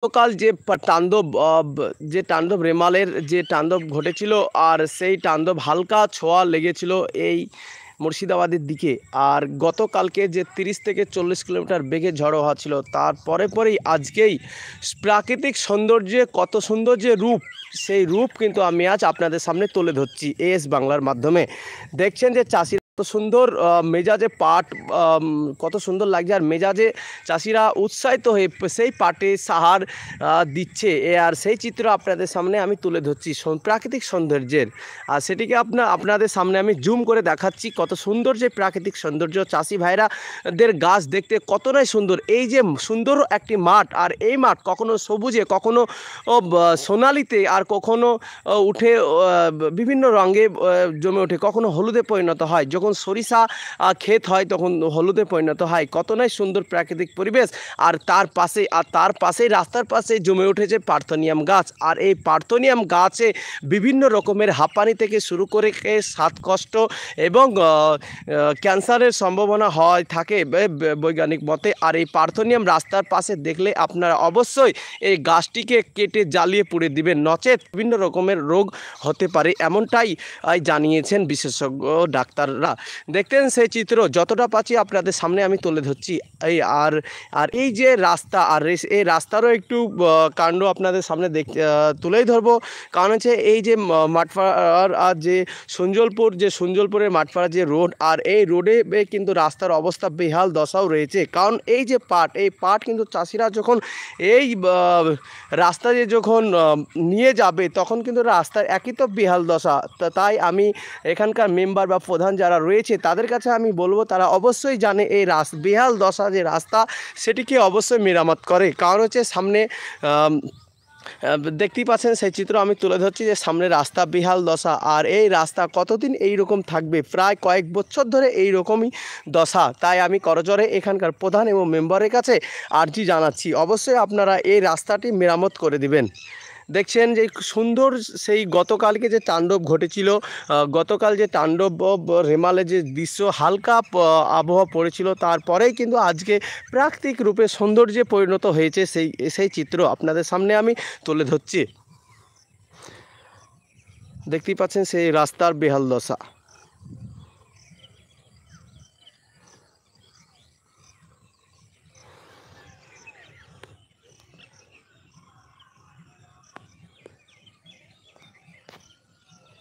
গতকাল যে তাণ্ডব রেমালের যে তাণ্ডব ঘটেছিল, আর সেই তাণ্ডব হালকা ছোঁয়া লেগেছিল এই মুর্শিদাবাদের দিকে। আর গতকালকে যে 30 থেকে 40 কিলোমিটার বেগে ঝড়ো হওয়া ছিল, তার পরেই আজকেই প্রাকৃতিক সৌন্দর্যে কত সুন্দর যে রূপ, সেই রূপ কিন্তু আমি আজ আপনাদের সামনে তুলে ধরছি এস বাংলার মাধ্যমে। দেখছেন যে চাষি কত সুন্দর মেজাজে পাট, কত সুন্দর লাগছে, আর মেজাজে চাষিরা উৎসাহিত হয়ে সেই পাটে সাহার দিচ্ছে। আর সেই চিত্র আপনাদের সামনে আমি তুলে ধরছি প্রাকৃতিক সৌন্দর্যের। আর সেটিকে আপনাদের সামনে আমি জুম করে দেখাচ্ছি কত সুন্দর যে প্রাকৃতিক সৌন্দর্য। চাষি ভাইরাদের গাছ দেখতে কতটাই সুন্দর। এই যে সুন্দর একটি মাঠ, আর এই মাঠ কখনো সবুজে, কখনো সোনালিতে, আর কখনো উঠে বিভিন্ন রঙে জমে ওঠে, কখনো হলুদে পরিণত হয়। যখন সরিষা ক্ষেত হয় তখন হলুদে পরিণত হয়। কতটাই সুন্দর প্রাকৃতিক পরিবেশ। আর তার পাশে রাস্তার পাশে জমে উঠেছে পার্থেনিয়াম গাছ। আর এই পার্থেনিয়াম গাছে বিভিন্ন রকমের হাঁপানি থেকে শুরু করে শ্বাসকষ্ট এবং ক্যান্সারের সম্ভাবনা হয় থাকে বৈজ্ঞানিক মতে। আর এই পার্থেনিয়াম রাস্তার পাশে দেখলে আপনারা অবশ্যই এই গাছটিকে কেটে জ্বালিয়ে পুড়ে দিবেন, নচেত বিভিন্ন রকমের রোগ হতে পারে, এমনটাই জানিয়েছেন বিশেষজ্ঞ ডাক্তাররা। দেখতেন সেই চিত্র, যতটা পাচ্ছি আপনাদের সামনে আমি তুলে ধরছি। আর এই যে রাস্তা, আর এই রাস্তারও একটু কাণ্ড আপনাদের সামনে তুলেই ধরবো। কারণ হচ্ছে এই যে মাঠপাড়ার আর যে সঞ্জলপুরের মাঠপাড়ার যে রোড, আর এই রোডে কিন্তু রাস্তার অবস্থা বেহাল দশাও রয়েছে। কারণ এই যে পাট কিন্তু চাষিরা যখন এই রাস্তা দিয়ে যখন নিয়ে যাবে, তখন কিন্তু রাস্তার একই তো বেহাল দশা। তাই আমি এখানকার মেম্বার বা প্রধান যারা রয়েছে তাদের কাছে আমি বলবো, তারা অবশ্যই জানে এই বেহাল দশা যে রাস্তা, সেটিকে অবশ্যই মেরামত করে। কারণ হচ্ছে সামনে দেখতেই পাচ্ছেন সেই চিত্র আমি তুলে ধরছি যে সামনে রাস্তা বেহাল দশা। আর এই রাস্তা কতদিন এই রকম থাকবে? প্রায় কয়েক বছর ধরে এই রকমই দশা। তাই আমি করজোরে এখানকার প্রধান এবং মেম্বারের কাছে আর্জি জানাচ্ছি, অবশ্যই আপনারা এই রাস্তাটি মেরামত করে দিবেন। দেখছেন যে সুন্দর সেই গতকালকে যে তাণ্ডব ঘটেছিল, গতকাল যে তাণ্ডব রেমালে যে দৃশ্য, হালকা আবহাওয়া পড়েছিল, তারপরেই কিন্তু আজকে প্রাকৃতিক রূপে সৌন্দর্যে পরিণত হয়েছে। সেই চিত্র আপনাদের সামনে আমি তুলে ধরছি। দেখতেই পাচ্ছেন সেই রাস্তার বেহাল দশা।